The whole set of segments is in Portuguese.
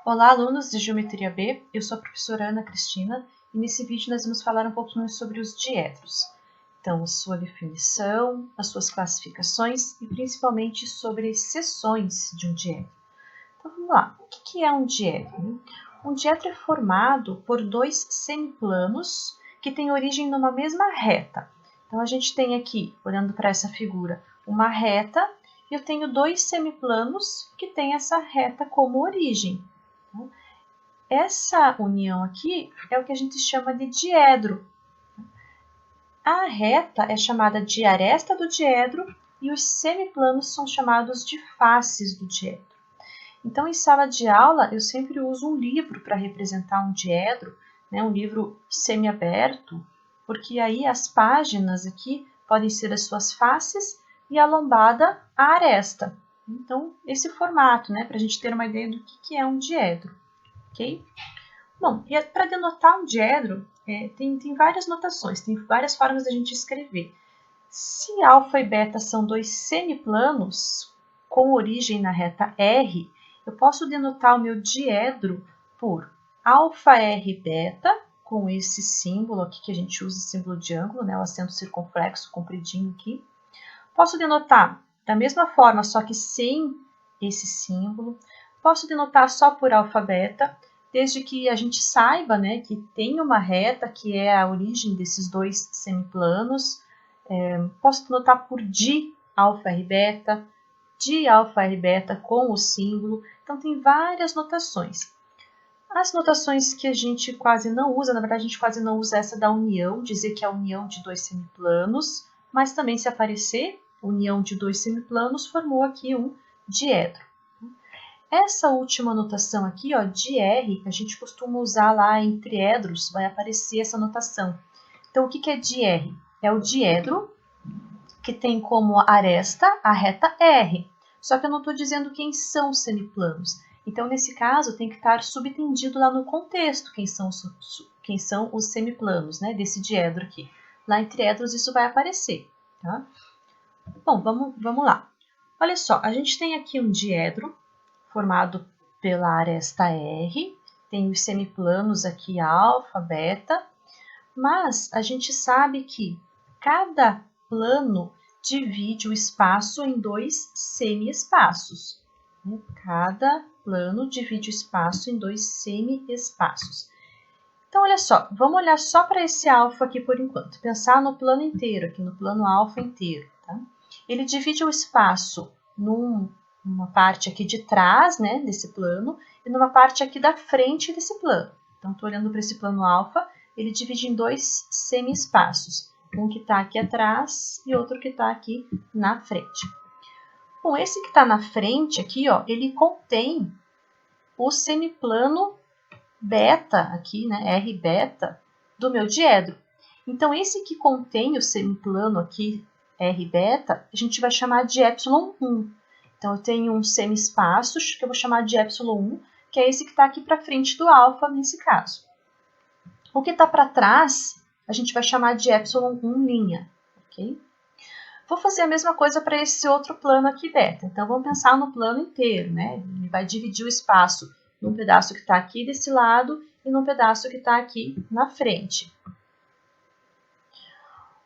Olá, alunos de Geometria B, eu sou a professora Ana Cristina e nesse vídeo nós vamos falar um pouquinho sobre os diedros. Então, a sua definição, as suas classificações e principalmente sobre seções de um diedro. Então, vamos lá. O que é um diedro? Um diedro é formado por dois semiplanos que têm origem numa mesma reta. Então, a gente tem aqui, olhando para essa figura, uma reta e eu tenho dois semiplanos que têm essa reta como origem. Essa união aqui é o que a gente chama de diedro. A reta é chamada de aresta do diedro e os semiplanos são chamados de faces do diedro. Então, em sala de aula, eu sempre uso um livro para representar um diedro, né, um livro semiaberto, porque aí as páginas aqui podem ser as suas faces e a lombada a aresta. Então, esse formato, né, para a gente ter uma ideia do que é um diedro. Ok? Bom, e para denotar um diedro, tem várias notações, tem várias formas da gente escrever. Se alfa e beta são dois semiplanos com origem na reta R, eu posso denotar o meu diedro por alfa R beta, com esse símbolo aqui que a gente usa, símbolo de ângulo, né, o acento circunflexo compridinho aqui. Posso denotar da mesma forma, só que sem esse símbolo. Posso denotar só por alfa beta, desde que a gente saiba, né, que tem uma reta que é a origem desses dois semiplanos. Posso denotar por di alfa r beta, di alfa r beta com o símbolo. Então, tem várias notações. As notações que a gente quase não usa, na verdade, a gente quase não usa essa da união, dizer que é a união de dois semiplanos, mas também se aparecer união de dois semiplanos, formou aqui um diedro. Essa última notação aqui, ó, de R, a gente costuma usar lá em triedros, vai aparecer essa notação. Então, o que é diR? É o diedro que tem como aresta a reta R. Só que eu não estou dizendo quem são os semiplanos. Então, nesse caso, tem que estar subtendido lá no contexto quem são os semiplanos, né, desse diedro aqui. Lá em triedros isso vai aparecer. Tá? Bom, vamos lá. Olha só, a gente tem aqui um diedro formado pela aresta R, tem os semiplanos aqui alfa, beta, mas a gente sabe que cada plano divide o espaço em dois semi-espaços. Cada plano divide o espaço em dois semi-espaços. Então, olha só, vamos olhar só para esse alfa aqui por enquanto, pensar no plano inteiro, aqui no plano alfa inteiro. Tá? Ele divide o espaço numa parte aqui de trás, né, desse plano, e numa parte aqui da frente desse plano. Então, estou olhando para esse plano alfa, ele divide em dois semi-espaços, um que está aqui atrás e outro que está aqui na frente. Bom, esse que está na frente aqui, ó, ele contém o semiplano beta aqui, né, R beta, do meu diedro. Então, esse que contém o semiplano aqui, R beta, a gente vai chamar de ε1. Então, eu tenho um semi-espaço que eu vou chamar de ε1, que é esse que está aqui para frente do alfa nesse caso. O que está para trás, a gente vai chamar de ε1', ok? Vou fazer a mesma coisa para esse outro plano aqui beta. Então, vamos pensar no plano inteiro, né? Ele vai dividir o espaço num pedaço que está aqui desse lado e num pedaço que está aqui na frente.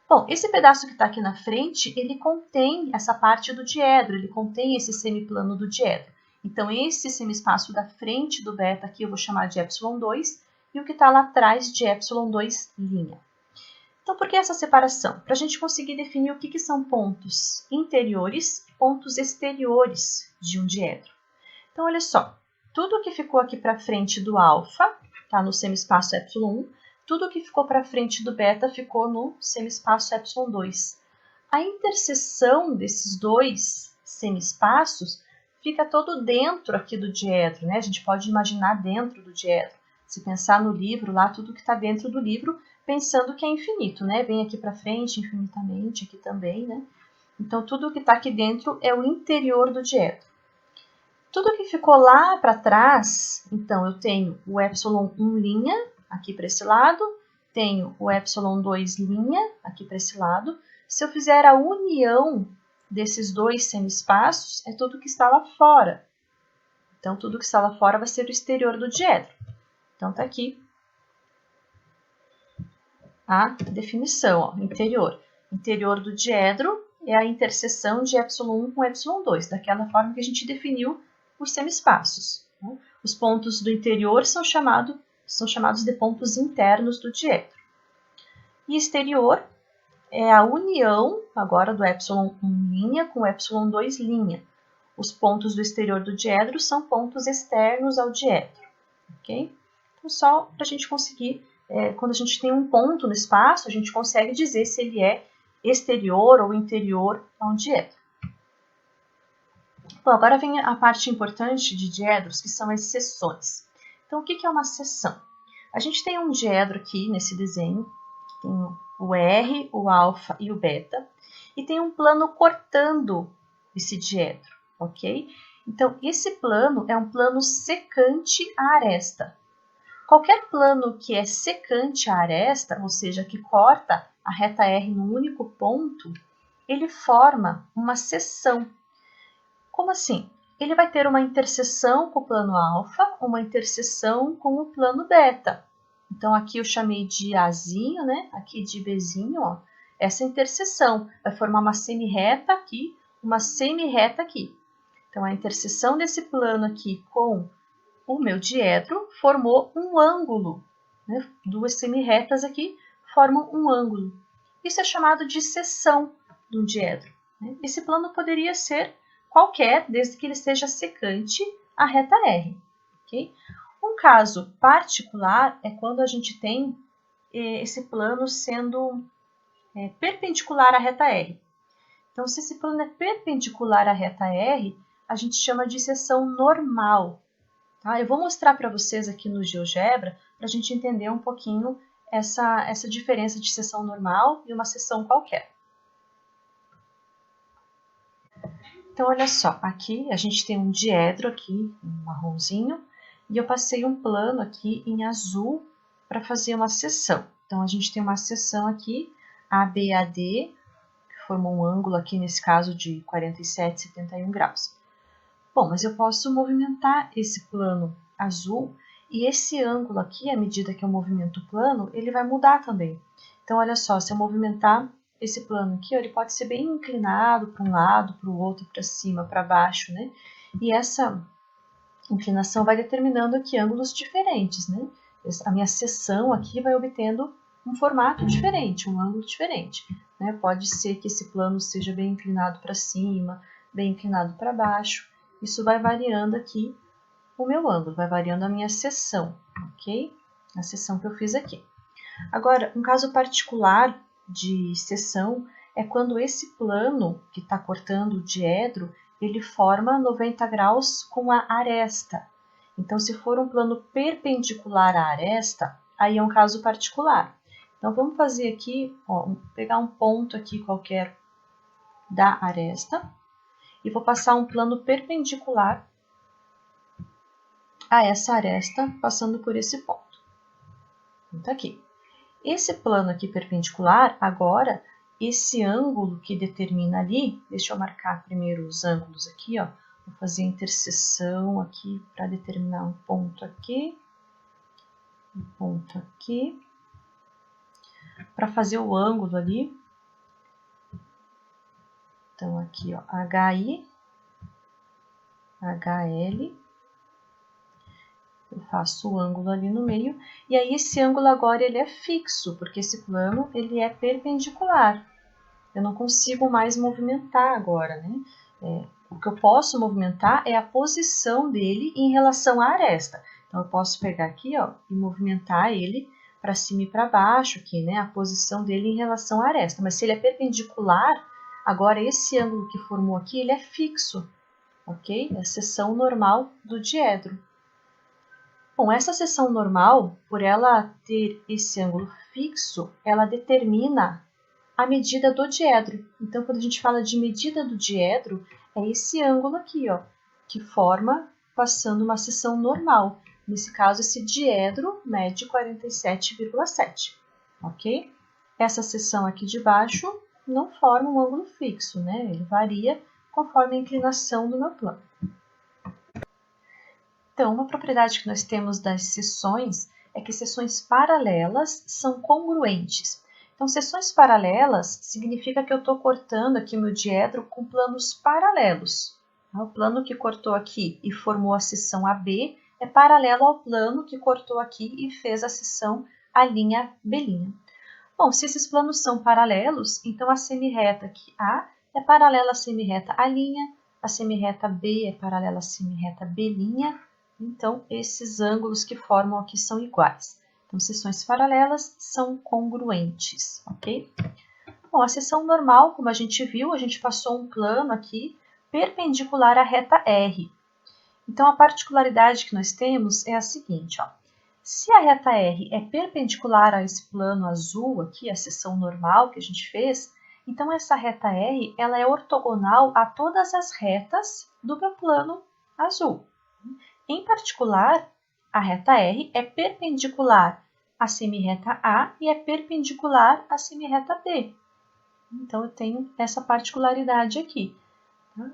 Bom, esse pedaço que está aqui na frente, ele contém essa parte do diedro, ele contém esse semiplano do diedro. Então, esse semi-espaço da frente do beta aqui eu vou chamar de ε2 e o que está lá atrás de ε2'. Então, por que essa separação? Para a gente conseguir definir o que são pontos interiores e pontos exteriores de um diedro. Então, olha só, tudo que ficou aqui para frente do alfa, está no semi-espaço ε1, tudo que ficou para frente do beta ficou no semi-espaço ε2. A interseção desses dois semi-espaços fica todo dentro aqui do diedro, né? A gente pode imaginar dentro do diedro. Se pensar no livro lá, tudo que está dentro do livro, pensando que é infinito, né? Vem aqui para frente infinitamente, aqui também, né? Então, tudo que está aqui dentro é o interior do diedro. Tudo que ficou lá para trás, então, eu tenho o ε1' aqui para esse lado, tenho o ε2' aqui para esse lado. Se eu fizer a união desses dois semi-espaços, é tudo que está lá fora. Então, tudo que está lá fora vai ser o exterior do diedro. Então, está aqui a definição, ó, interior. Interior do diedro é a interseção de ε1 com ε2, daquela forma que a gente definiu os semiespaços. Né? Os pontos do interior são chamados de pontos internos do diedro. E exterior é a união, agora, do ε1' com ε2'. Os pontos do exterior do diedro são pontos externos ao diedro. Okay? Então, só para a gente conseguir, quando a gente tem um ponto no espaço, a gente consegue dizer se ele é exterior ou interior a um diedro. Bom, agora vem a parte importante de diedros, que são as seções. Então, o que é uma seção? A gente tem um diedro aqui nesse desenho, tem o R, o alfa e o beta, e tem um plano cortando esse diedro, ok? Então, esse plano é um plano secante à aresta. Qualquer plano que é secante à aresta, ou seja, que corta a reta R num único ponto, ele forma uma seção. Como assim? Ele vai ter uma interseção com o plano alfa, uma interseção com o plano beta. Então, aqui eu chamei de Azinho, né? Aqui de Bzinho, ó. Essa interseção vai formar uma semirreta aqui, uma semirreta aqui. Então, a interseção desse plano aqui com o meu diedro formou um ângulo. Né? Duas semirretas aqui formam um ângulo. Isso é chamado de seção de um diedro. Né? Esse plano poderia ser qualquer, desde que ele seja secante à reta R. Okay? Um caso particular é quando a gente tem esse plano sendo perpendicular à reta R. Então, se esse plano é perpendicular à reta R, a gente chama de seção normal. Tá? Eu vou mostrar para vocês aqui no GeoGebra para a gente entender um pouquinho essa diferença de seção normal e uma seção qualquer. Então, olha só, aqui a gente tem um diedro aqui, um marronzinho, e eu passei um plano aqui em azul para fazer uma seção. Então, a gente tem uma seção aqui, ABAD, que forma um ângulo aqui, nesse caso, de 47,71 graus. Bom, mas eu posso movimentar esse plano azul, e esse ângulo aqui, à medida que eu movimento o plano, ele vai mudar também. Então, olha só, se eu movimentar esse plano aqui, ó, ele pode ser bem inclinado para um lado, para o outro, para cima, para baixo, né? E essa inclinação vai determinando aqui ângulos diferentes, né? A minha seção aqui vai obtendo um formato diferente, um ângulo diferente. Né? Pode ser que esse plano seja bem inclinado para cima, bem inclinado para baixo. Isso vai variando aqui o meu ângulo, vai variando a minha seção, ok? A seção que eu fiz aqui. Agora, um caso particular de seção é quando esse plano que está cortando o diedro, ele forma 90 graus com a aresta. Então, se for um plano perpendicular à aresta, aí é um caso particular. Então, vamos fazer aqui, ó, pegar um ponto aqui qualquer da aresta e vou passar um plano perpendicular a essa aresta, passando por esse ponto. Então, tá aqui. Esse plano aqui perpendicular, agora, esse ângulo que determina ali, deixa eu marcar primeiro os ângulos aqui, ó. Vou fazer a interseção aqui para determinar um ponto aqui, um ponto aqui. Para fazer o ângulo ali, então aqui, ó, HI, HL, eu faço o ângulo ali no meio, e aí esse ângulo agora ele é fixo, porque esse plano ele é perpendicular. Eu não consigo mais movimentar agora, né? O que eu posso movimentar é a posição dele em relação à aresta. Então, eu posso pegar aqui, ó, e movimentar ele para cima e para baixo aqui, né? A posição dele em relação à aresta. Mas se ele é perpendicular, agora esse ângulo que formou aqui, ele é fixo, ok? É a seção normal do diedro. Bom, essa seção normal, por ela ter esse ângulo fixo, ela determina a medida do diedro. Então, quando a gente fala de medida do diedro, é esse ângulo aqui, ó, que forma passando uma seção normal. Nesse caso, esse diedro mede 47,7, ok? Essa seção aqui de baixo não forma um ângulo fixo, né? Ele varia conforme a inclinação do meu plano. Então, uma propriedade que nós temos das seções é que seções paralelas são congruentes. Então, seções paralelas significa que eu estou cortando aqui o meu diedro com planos paralelos. O plano que cortou aqui e formou a seção AB é paralelo ao plano que cortou aqui e fez a seção A', B'. Bom, se esses planos são paralelos, então a semirreta aqui A é paralela à semirreta A', a semirreta B é paralela à semirreta B', então esses ângulos que formam aqui são iguais. Então, seções paralelas são congruentes, ok? Bom, a seção normal, como a gente viu, a gente passou um plano aqui perpendicular à reta R. Então, a particularidade que nós temos é a seguinte, ó. Se a reta R é perpendicular a esse plano azul aqui, a seção normal que a gente fez, então essa reta R ela é ortogonal a todas as retas do meu plano azul. Em particular, a reta R é perpendicular à semirreta A e é perpendicular à semirreta B. Então, eu tenho essa particularidade aqui.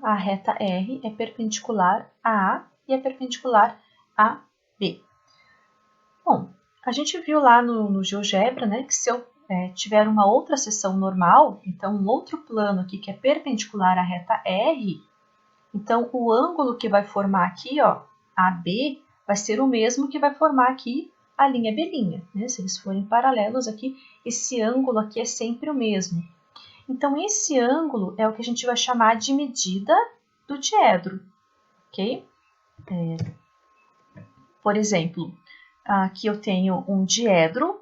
A reta R é perpendicular a A e é perpendicular a B. Bom, a gente viu lá no GeoGebra, né, que se eu tiver uma outra seção normal, então um outro plano aqui que é perpendicular à reta R, então o ângulo que vai formar aqui, ó, AB, vai ser o mesmo que vai formar aqui a linha B', né? Se eles forem paralelos aqui, esse ângulo aqui é sempre o mesmo. Então, esse ângulo é o que a gente vai chamar de medida do diedro, ok? Por exemplo, aqui eu tenho um diedro,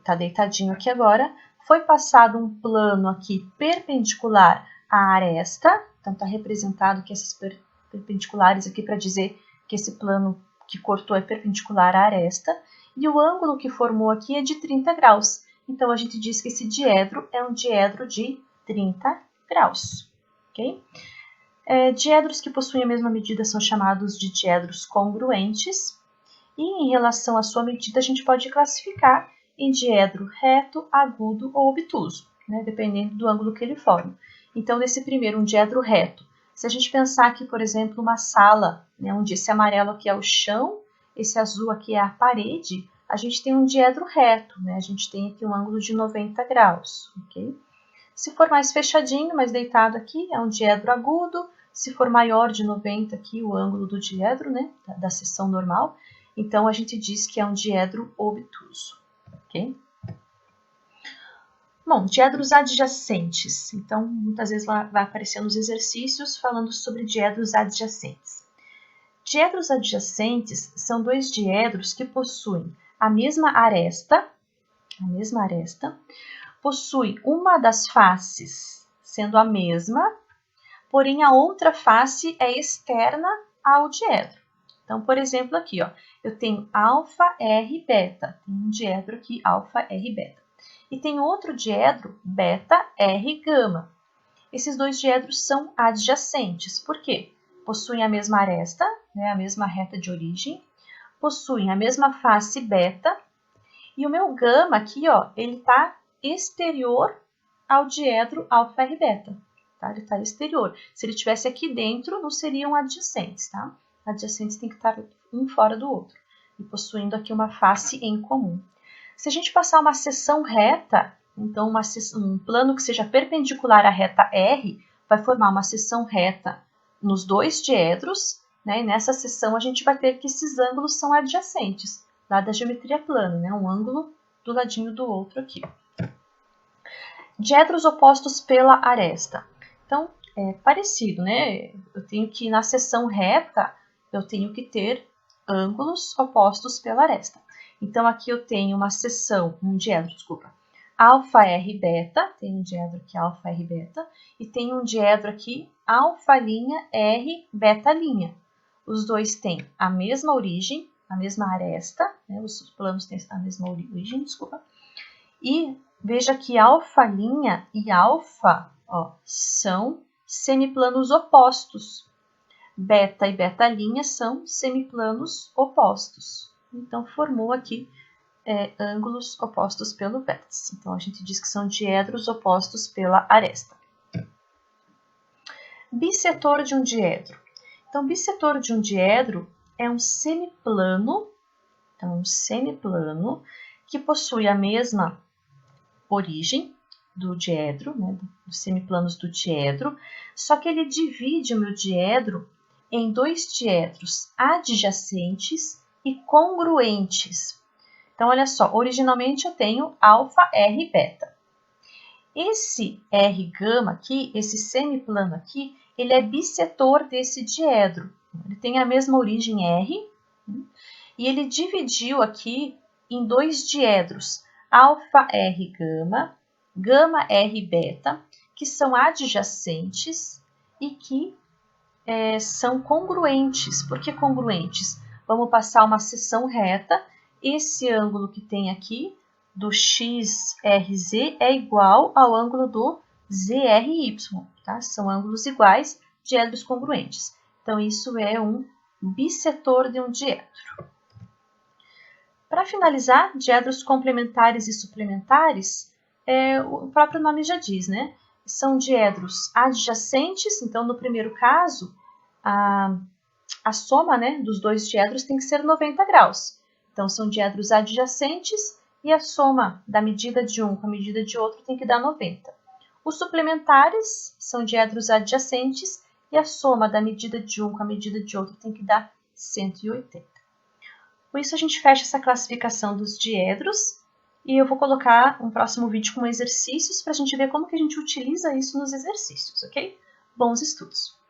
tá deitadinho aqui agora, foi passado um plano aqui perpendicular à aresta, então tá representado aqui esses perpendiculares aqui para dizer que esse plano que cortou é perpendicular à aresta, e o ângulo que formou aqui é de 30 graus. Então, a gente diz que esse diedro é um diedro de 30 graus, ok? Diedros que possuem a mesma medida são chamados de diedros congruentes, e em relação à sua medida, a gente pode classificar em diedro reto, agudo ou obtuso, né? Dependendo do ângulo que ele forma. Então, nesse primeiro, um diedro reto, se a gente pensar aqui, por exemplo, uma sala, né, onde esse amarelo aqui é o chão, esse azul aqui é a parede, a gente tem um diedro reto, né? A gente tem aqui um ângulo de 90 graus, ok? Se for mais fechadinho, mais deitado aqui, é um diedro agudo. Se for maior de 90 aqui, o ângulo do diedro, né, da seção normal, então a gente diz que é um diedro obtuso, ok? Bom, diedros adjacentes. Então, muitas vezes vai aparecer nos exercícios falando sobre diedros adjacentes. Diedros adjacentes são dois diedros que possuem a mesma aresta, possui uma das faces sendo a mesma, porém a outra face é externa ao diedro. Então, por exemplo, aqui, ó, eu tenho alfa, R, beta. Tem um diedro aqui, alfa, R, beta. E tem outro diedro, beta, R, gama. Esses dois diedros são adjacentes. Por quê? Possuem a mesma aresta, né, a mesma reta de origem, possuem a mesma face beta, e o meu gama aqui, ó, ele está exterior ao diedro alfa, R, beta. Tá? Ele está exterior. Se ele estivesse aqui dentro, não seriam adjacentes, tá? Adjacentes tem que estar um fora do outro, e possuindo aqui uma face em comum. Se a gente passar uma seção reta, então um plano que seja perpendicular à reta R, vai formar uma seção reta nos dois diedros, né? E nessa seção a gente vai ter que esses ângulos são adjacentes, lá da geometria plana, né? Um ângulo do ladinho do outro aqui. Diedros opostos pela aresta. Então, é parecido, né? Eu tenho que, na seção reta, eu tenho que ter ângulos opostos pela aresta. Então, aqui eu tenho uma seção, um diedro, alfa, R, beta, tem um diedro aqui, alfa, R, beta, e tem um diedro aqui, alfa', R, beta'. Os dois têm a mesma origem, a mesma aresta, né? Os planos têm a mesma origem, e veja que alfa' e alfa, ó, são semiplanos opostos. Beta e beta' são semiplanos opostos. Então, formou aqui ângulos opostos pelo vértice. Então, a gente diz que são diedros opostos pela aresta. Bissetor de um diedro. Então, bissetor de um diedro é um semiplano, então um semiplano que possui a mesma origem do diedro, né, dos semiplanos do diedro, só que ele divide o meu diedro em dois diedros adjacentes e congruentes. Então, olha só, originalmente eu tenho alfa, R e beta. Esse R gama aqui, esse semiplano aqui, ele é bissetor desse diedro. Ele tem a mesma origem R, e ele dividiu aqui em dois diedros, alfa R gama, gama R beta, que são adjacentes e que são congruentes. Por que congruentes? Vamos passar uma seção reta. Esse ângulo que tem aqui, do XRZ, é igual ao ângulo do ZRY. Tá? São ângulos iguais, diedros congruentes. Então, isso é um bissetor de um diedro. Para finalizar, diedros complementares e suplementares, o próprio nome já diz, né? São diedros adjacentes, então no primeiro caso, a soma, né, dos dois diedros tem que ser 90 graus. Então são diedros adjacentes e a soma da medida de um com a medida de outro tem que dar 90. Os suplementares são diedros adjacentes e a soma da medida de um com a medida de outro tem que dar 180. Com isso a gente fecha essa classificação dos diedros e eu vou colocar um próximo vídeo com exercícios para a gente ver como que a gente utiliza isso nos exercícios, ok? Bons estudos!